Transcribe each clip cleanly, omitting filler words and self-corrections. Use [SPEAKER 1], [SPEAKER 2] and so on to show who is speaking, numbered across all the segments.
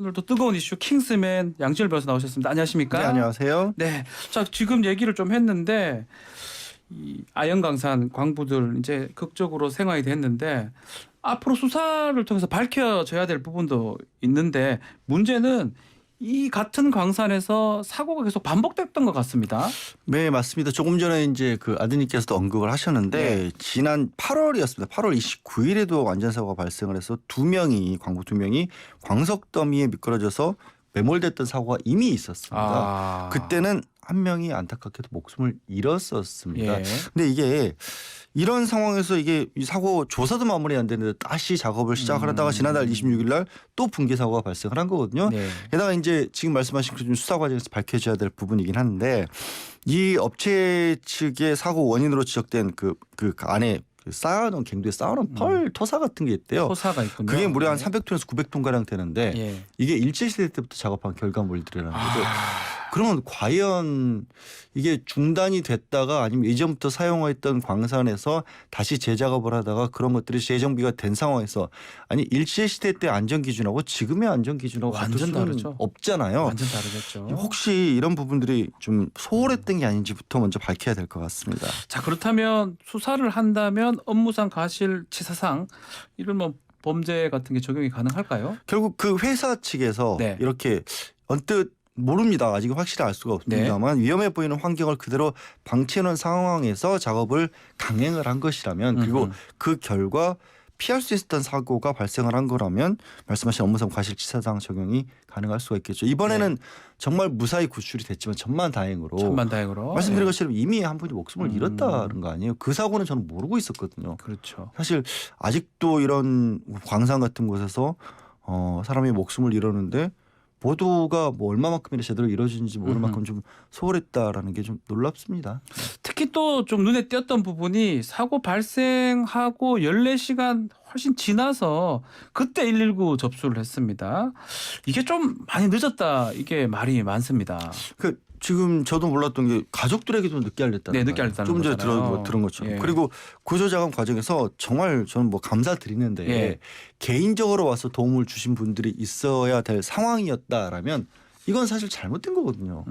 [SPEAKER 1] 오늘도 뜨거운 이슈 킹스맨 양지열 변호사 나오셨습니다. 안녕하십니까?
[SPEAKER 2] 네, 안녕하세요.
[SPEAKER 1] 네. 자, 지금 얘기를 좀 했는데 이 아연강산 광부들 이제 극적으로 생활이 됐는데 앞으로 수사를 통해서 밝혀져야 될 부분도 있는데 문제는 이 같은 광산에서 사고가 계속 반복됐던 것 같습니다.
[SPEAKER 2] 네, 맞습니다. 조금 전에 이제 그 아드님께서도 언급을 하셨는데 지난 8월이었습니다. 8월 29일에도 안전사고가 발생을 해서 광부 두 명이 광석 더미에 미끄러져서 매몰됐던 사고가 이미 있었습니다. 그때는 한 명이 안타깝게도 목숨을 잃었었습니다. 근데 이게 이런 상황에서 이게 이 사고 조사도 마무리 안 되는데 다시 작업을 시작을 하다가 지난달 26일 날 또 붕괴 사고가 발생을 한 거거든요. 게다가 이제 지금 말씀하신 그 수사 과정에서 밝혀져야 될 부분이긴 한데 이 업체 측의 사고 원인으로 지적된 그 안에 쌓아놓은 갱도에 쌓아놓은 펄 토사 같은 게 있대요.
[SPEAKER 1] 토사가 있군요.
[SPEAKER 2] 그게 무려 한 300톤에서 900톤 가량 되는데 이게 일제시대 때부터 작업한 결과물들이라는 거죠. 그러면 과연 이게 중단이 됐다가 아니면 이전부터 사용했던 광산에서 다시 재작업을 하다가 그런 것들이 재정비가 된 상황에서 아니 일제시대 때 안전기준하고 지금의 안전기준하고
[SPEAKER 1] 완전 다르죠.
[SPEAKER 2] 없잖아요.
[SPEAKER 1] 완전 다르겠죠.
[SPEAKER 2] 혹시 이런 부분들이 좀 소홀했던 게 아닌지부터 먼저 밝혀야 될 것 같습니다.
[SPEAKER 1] 자, 그렇다면 수사를 한다면 업무상 과실치사상 이런 뭐 범죄 같은 게 적용이 가능할까요?
[SPEAKER 2] 결국 그 회사 측에서 이렇게 언뜻 모릅니다. 아직 확실히 알 수가 없습니다만 위험해 보이는 환경을 그대로 방치해놓은 상황에서 작업을 강행을 한 것이라면 그리고 그 결과 피할 수 있었던 사고가 발생을 한 거라면 말씀하신 업무상 과실치사상 적용이 가능할 수가 있겠죠. 이번에는 정말 무사히 구출이 됐지만 천만다행으로 말씀드린 것처럼 이미 한 분이 목숨을 잃었다는 거 아니에요. 그 사고는 저는 모르고 있었거든요.
[SPEAKER 1] 그렇죠.
[SPEAKER 2] 사실 아직도 이런 광산 같은 곳에서 사람이 목숨을 잃었는데 보도가 뭐 얼마만큼이나 제대로 이루어지는지 모를 만큼 좀 소홀했다라는 게 좀 놀랍습니다.
[SPEAKER 1] 특히 또 좀 눈에 띄었던 부분이 사고 발생하고 14시간 훨씬 지나서 그때 119 접수를 했습니다. 이게 좀 많이 늦었다. 이게 말이 많습니다.
[SPEAKER 2] 지금 저도 몰랐던 게 가족들에게도 늦게 알렸다는
[SPEAKER 1] 늦게 알렸다는
[SPEAKER 2] 좀 전에 들은 것처럼. 그리고 구조작업 과정에서 정말 저는 뭐 감사드리는데 개인적으로 와서 도움을 주신 분들이 있어야 될 상황이었다라면 이건 사실 잘못된 거거든요.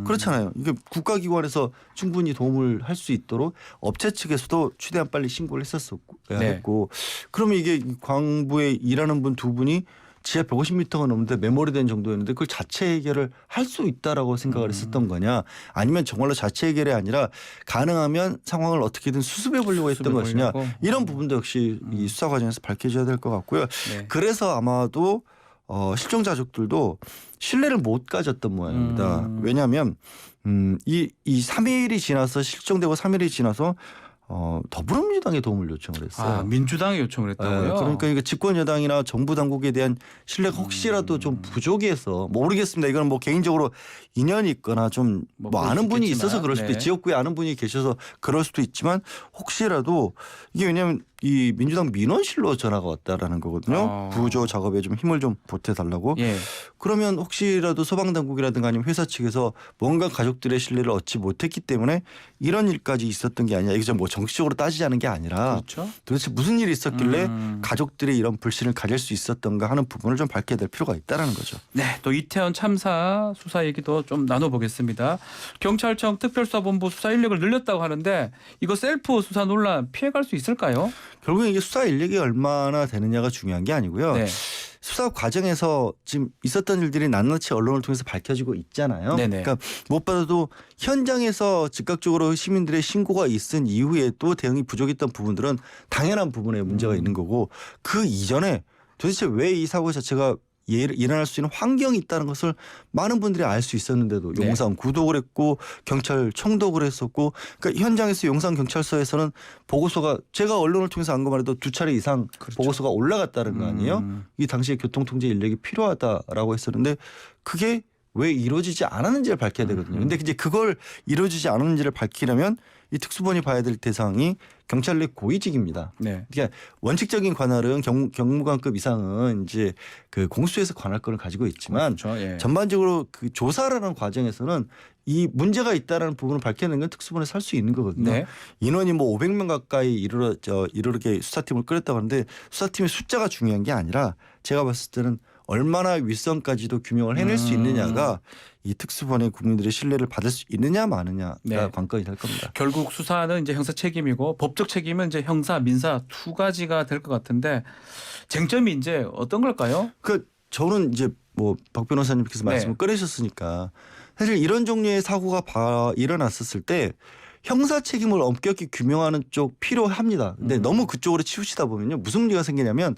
[SPEAKER 2] 그렇잖아요. 이게 국가기관에서 충분히 도움을 할 수 있도록 업체 측에서도 최대한 빨리 신고를 했고 그러면 이게 광부에 일하는 분 두 분이 지하 150m가 넘는데 메모리 된 정도였는데 그걸 자체 해결을 할 수 있다라고 생각을 했었던 거냐 아니면 정말로 자체 해결이 아니라 가능하면 상황을 어떻게든 수습해 보려고 했던 것이냐 이런 부분도 역시 이 수사 과정에서 밝혀져야 될 것 같고요. 그래서 아마도 실종자 가족들도 신뢰를 못 가졌던 모양입니다. 왜냐하면 이 3일이 지나서 실종되고 3일이 지나서 더불어민주당에 도움을 요청을 했어요.
[SPEAKER 1] 민주당에 요청을 했다고요?
[SPEAKER 2] 그러니까 이게 집권 여당이나 정부 당국에 대한 신뢰가 혹시라도 좀 부족해서 모르겠습니다. 이건 뭐 개인적으로 인연이 있거나 좀 뭐 아는 분이 있어서 그럴 수도 있고 지역구에 아는 분이 계셔서 그럴 수도 있지만 혹시라도 이게 왜냐하면 이 민주당 민원실로 전화가 왔다라는 거거든요. 구조 작업에 좀 힘을 좀 보태달라고. 그러면 혹시라도 소방당국이라든가 아니면 회사 측에서 뭔가 가족들의 신뢰를 얻지 못했기 때문에 이런 일까지 있었던 게 아니라 이게 뭐 정치적으로 따지자는 게 아니라 도대체 무슨 일이 있었길래 가족들이 이런 불신을 가질 수 있었던가 하는 부분을 좀 밝혀야 될 필요가 있다는 거죠.
[SPEAKER 1] 네, 또 이태원 참사 수사 얘기도 좀 나눠보겠습니다. 경찰청 특별수사본부 수사 인력을 늘렸다고 하는데 이거 셀프 수사 논란 피해갈 수 있을까요?
[SPEAKER 2] 결국에 이게 수사 인력이 얼마나 되느냐가 중요한 게 아니고요. 수사 과정에서 지금 있었던 일들이 낱낱이 언론을 통해서 밝혀지고 있잖아요. 그러니까 무엇보다도 현장에서 즉각적으로 시민들의 신고가 있은 이후에 또 대응이 부족했던 부분들은 당연한 부분에 문제가 있는 거고 그 이전에 도대체 왜 이 사고 자체가 일어날 수 있는 환경이 있다는 것을 많은 분들이 알 수 있었는데도 용산구도 그랬고 경찰청도 그랬었고 그러니까 현장에서 용산경찰서에서는 보고서가 제가 언론을 통해서 안 것만 해도 2차례 이상 보고서가 올라갔다는 거 아니에요. 이 당시에 교통통제 인력이 필요하다라고 했었는데 그게 왜 이루어지지 않았는지를 밝혀야 되거든요. 근데 이제 그걸 이루어지지 않았는지를 밝히려면 이 특수본이 봐야 될 대상이 경찰 내 고위직입니다. 그러니까 원칙적인 관할은 경무관급 이상은 이제 그 공수처에서 관할권을 가지고 있지만 전반적으로 그 조사라는 과정에서는 이 문제가 있다라는 부분을 밝혀내는 건 특수본에서 할 수 있는 거거든요. 인원이 뭐 500명 가까이 이르게 수사팀을 꾸렸다고 하는데 수사팀의 숫자가 중요한 게 아니라 제가 봤을 때는 얼마나 윗선까지도 규명을 해낼 수 있느냐가 이 특수본의 국민들의 신뢰를 받을 수 있느냐 마느냐가
[SPEAKER 1] 네.
[SPEAKER 2] 관건이 될 겁니다.
[SPEAKER 1] 결국 수사는 이제 형사 책임이고 법적 책임은 이제 형사, 민사 두 가지가 될 것 같은데 쟁점이 이제 어떤 걸까요?
[SPEAKER 2] 저는 이제 뭐 박 변호사님께서 말씀을 꺼내셨으니까 사실 이런 종류의 사고가 일어났었을 때 형사 책임을 엄격히 규명하는 쪽 필요합니다. 근데 너무 그쪽으로 치우치다 보면요 무슨 문제가 생기냐면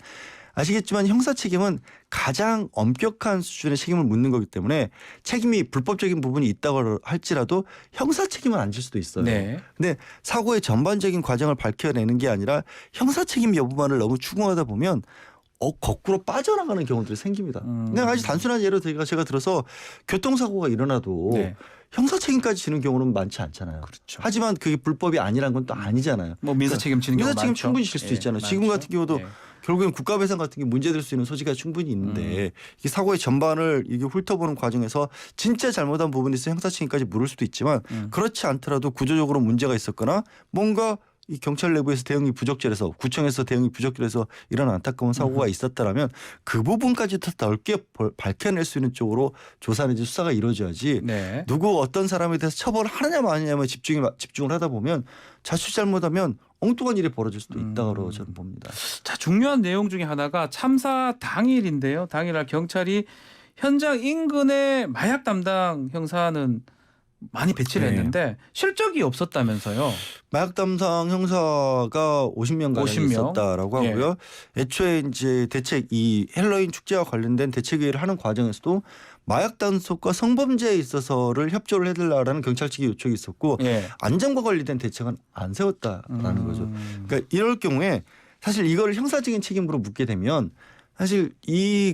[SPEAKER 2] 아시겠지만 형사 책임은 가장 엄격한 수준의 책임을 묻는 거기 때문에 책임이 불법적인 부분이 있다고 할지라도 형사 책임은 안 질 수도 있어요.
[SPEAKER 1] 네.
[SPEAKER 2] 근데 사고의 전반적인 과정을 밝혀내는 게 아니라 형사 책임 여부만을 너무 추궁하다 보면 거꾸로 빠져나가는 경우들이 생깁니다. 그냥 아주 단순한 예로 제가 들어서 교통사고가 일어나도
[SPEAKER 1] 네.
[SPEAKER 2] 형사 책임까지 지는 경우는 많지 않잖아요.
[SPEAKER 1] 그렇죠.
[SPEAKER 2] 하지만 그게 불법이 아니란 건 또 아니잖아요.
[SPEAKER 1] 뭐 민사 책임 지는 경우
[SPEAKER 2] 민사 책임
[SPEAKER 1] 많죠.
[SPEAKER 2] 충분히 질 수도 있잖아요. 지금
[SPEAKER 1] 많죠.
[SPEAKER 2] 같은 경우도
[SPEAKER 1] 예.
[SPEAKER 2] 결국엔 국가배상 같은 게 문제될 수 있는 소지가 충분히 있는데 이 사고의 전반을 이게 훑어보는 과정에서 진짜 잘못한 부분이 있어 형사 책임까지 물을 수도 있지만 그렇지 않더라도 구조적으로 문제가 있었거나 뭔가 이 경찰 내부에서 대응이 부적절해서 구청에서 대응이 부적절해서 이런 안타까운 사고가 있었다라면 그 부분까지 더 넓게 밝혀낼 수 있는 쪽으로 조사 내지 수사가 이루어져야지
[SPEAKER 1] 네.
[SPEAKER 2] 누구 어떤 사람에 대해서 처벌을 하느냐 마느냐만 집중을 하다 보면 자칫 잘못하면 엉뚱한 일이 벌어질 수도 있다고 저는 봅니다.
[SPEAKER 1] 자, 중요한 내용 중에 하나가 참사 당일인데요. 당일날 경찰이 현장 인근에 마약 담당 형사는 많이 배치를 했는데 실적이 없었다면서요.
[SPEAKER 2] 마약 담당 형사가 50명 가량
[SPEAKER 1] 50명?
[SPEAKER 2] 있었다라고 하고요. 애초에 이제 대책 이 헬로윈 축제와 관련된 대책회의를 하는 과정에서도 마약 단속과 성범죄에 있어서를 협조를 해달라는 경찰 측의 요청이 있었고 안전과 관련된 대책은 안 세웠다라는 거죠. 그러니까 이럴 경우에 사실 이걸 형사적인 책임으로 묻게 되면 사실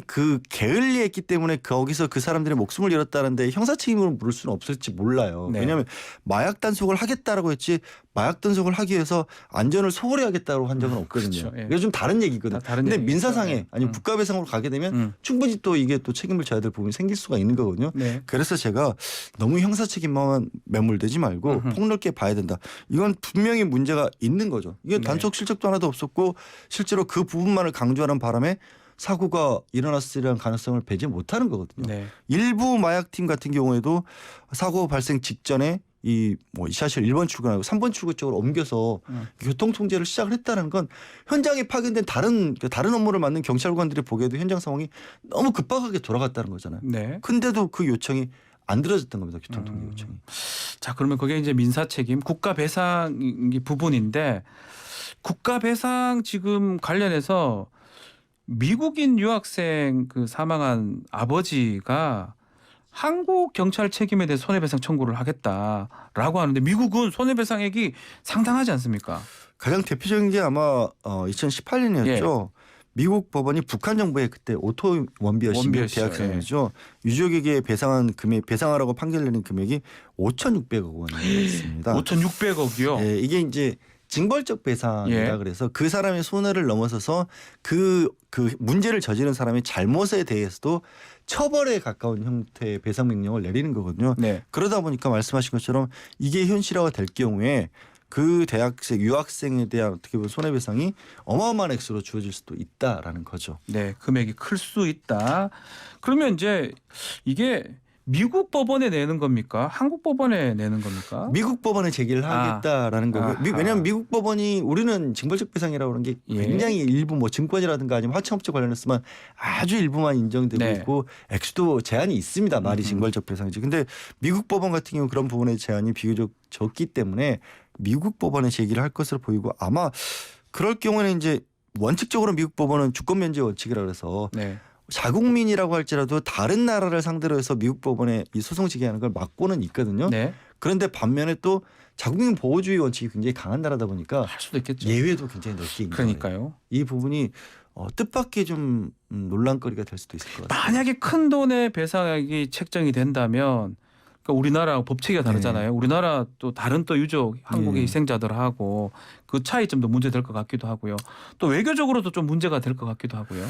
[SPEAKER 2] 그 게을리했기 때문에 거기서 그 사람들의 목숨을 잃었다는데 형사 책임으로 물을 수는 없을지 몰라요.
[SPEAKER 1] 네.
[SPEAKER 2] 왜냐하면 마약 단속을 하겠다라고 했지 마약 단속을 하기 위해서 안전을 소홀히 하겠다고 한 적은 없거든요.
[SPEAKER 1] 그렇죠. 예.
[SPEAKER 2] 이게 좀 다른 얘기거든요. 근데
[SPEAKER 1] 얘기죠.
[SPEAKER 2] 민사상에 아니면 국가배상으로 가게 되면 충분히 또 이게 또 책임을 져야 될 부분이 생길 수가 있는 거거든요.
[SPEAKER 1] 네.
[SPEAKER 2] 그래서 제가 너무 형사 책임만 매몰되지 말고 폭넓게 봐야 된다. 이건 분명히 문제가 있는 거죠. 이게 단속 실적도 하나도 없었고 실제로 그 부분만을 강조하는 바람에 사고가 일어났으리라는 가능성을 배제 못하는 거거든요.
[SPEAKER 1] 네.
[SPEAKER 2] 일부 마약팀 같은 경우에도 사고 발생 직전에 이 사실 1번 출근하고 3번 출근 쪽으로 옮겨서 교통 통제를 시작을 했다는 건 현장에 파견된 다른 업무를 맡는 경찰관들이 보기에도 현장 상황이 너무 급박하게 돌아갔다는 거잖아요.
[SPEAKER 1] 네.
[SPEAKER 2] 근데도 그 요청이 안 들어졌던 겁니다. 교통 통제 요청이.
[SPEAKER 1] 자, 그러면 그게 이제 민사 책임, 국가 배상 부분인데 국가 배상 지금 관련해서 미국인 유학생 그 사망한 아버지가 한국 경찰 책임에 대해 손해배상 청구를 하겠다라고 하는데 미국은 손해배상액이 상당하지 않습니까?
[SPEAKER 2] 가장 대표적인 게 아마 2018년이었죠. 미국 법원이 북한 정부의 그때 오토 원비어 씨 대학생이죠. 유족에게 배상하라고 판결 내린 금액이 5,600억 원이었습니다.
[SPEAKER 1] 5,600억이요?
[SPEAKER 2] 예, 이게 이제 징벌적 배상이라 그래서 그 사람의 손해를 넘어서서 그 문제를 저지른 사람의 잘못에 대해서도 처벌에 가까운 형태의 배상 명령을 내리는 거거든요.
[SPEAKER 1] 네.
[SPEAKER 2] 그러다 보니까 말씀하신 것처럼 이게 현실화가 될 경우에 그 유학생에 대한 어떻게 보면 손해배상이 어마어마한 액수로 주어질 수도 있다라는 거죠.
[SPEAKER 1] 네, 금액이 클 수 있다. 그러면 이제 이게 미국 법원에 내는 겁니까? 한국 법원에 내는 겁니까?
[SPEAKER 2] 미국 법원에 제기를 하겠다라는 거고요. 왜냐하면 미국 법원이 우리는 징벌적 배상이라고 하는 게 굉장히 일부 뭐 증권이라든가 아니면 화천업체 관련해서만 아주 일부만 인정되고 있고 액수도 제한이 있습니다. 말이 징벌적 배상이지. 근데 미국 법원 같은 경우 그런 부분의 제한이 비교적 적기 때문에 미국 법원에 제기를 할 것으로 보이고 아마 그럴 경우에는 이제 원칙적으로 미국 법원은 주권 면제 원칙이라 그래서 자국민이라고 할지라도 다른 나라를 상대로 해서 미국 법원에 이 소송 제기하는 걸 막고는 있거든요. 그런데 반면에 또 자국민 보호주의 원칙이 굉장히 강한 나라다 보니까
[SPEAKER 1] 할 수도 있겠죠.
[SPEAKER 2] 예외도 굉장히 넓게 있는
[SPEAKER 1] 그러니까요.
[SPEAKER 2] 거예요. 이 부분이 뜻밖의 좀 논란거리가 될 수도 있을 것 같아요.
[SPEAKER 1] 만약에 큰 돈의 배상액이 책정이 된다면 그러니까 우리나라하고 법칙이 다르잖아요. 우리나라 또 다른 또 유족 한국의 희생자들하고 그 차이점도 문제될 것 같기도 하고요. 또 외교적으로도 좀 문제가 될 것 같기도 하고요.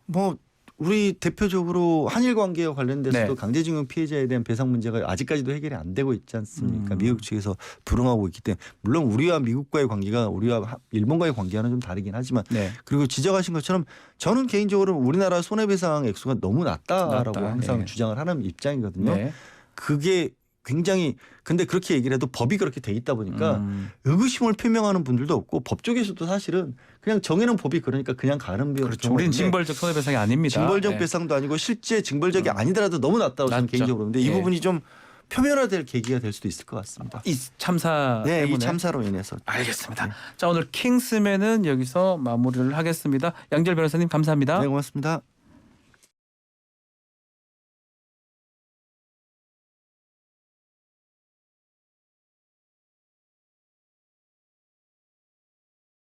[SPEAKER 2] 뭐 우리 대표적으로 한일 관계와 관련돼서도
[SPEAKER 1] 네.
[SPEAKER 2] 강제징용 피해자에 대한 배상 문제가 아직까지도 해결이 안 되고 있지 않습니까? 미국 측에서 불응하고 있기 때문에 물론 우리와 미국과의 관계가 우리와 일본과의 관계와는 좀 다르긴 하지만
[SPEAKER 1] 네.
[SPEAKER 2] 그리고 지적하신 것처럼 저는 개인적으로 우리나라 손해배상 액수가 너무 낮다라고
[SPEAKER 1] 낮다.
[SPEAKER 2] 항상
[SPEAKER 1] 네.
[SPEAKER 2] 주장을 하는 입장이거든요.
[SPEAKER 1] 네.
[SPEAKER 2] 그게 굉장히 근데 그렇게 얘기를 해도 법이 그렇게 돼 있다 보니까 의구심을 표명하는 분들도 없고 법 쪽에서도 사실은 그냥 정해놓은 법이 그러니까 그냥 가는
[SPEAKER 1] 그렇죠. 우리는 징벌적 손해배상이 아닙니다.
[SPEAKER 2] 징벌적
[SPEAKER 1] 네.
[SPEAKER 2] 배상도 아니고 실제 징벌적이 아니더라도 너무 낮다고 저는
[SPEAKER 1] 낮죠.
[SPEAKER 2] 개인적으로 근데 이
[SPEAKER 1] 예.
[SPEAKER 2] 부분이 좀 표면화될 계기가 될 수도 있을 것 같습니다.
[SPEAKER 1] 이 참사
[SPEAKER 2] 네,
[SPEAKER 1] 때문에.
[SPEAKER 2] 이 참사로 인해서.
[SPEAKER 1] 알겠습니다. 자, 오늘 킹스맨은 여기서 마무리를 하겠습니다. 양지열 변호사님 감사합니다.
[SPEAKER 2] 네, 고맙습니다.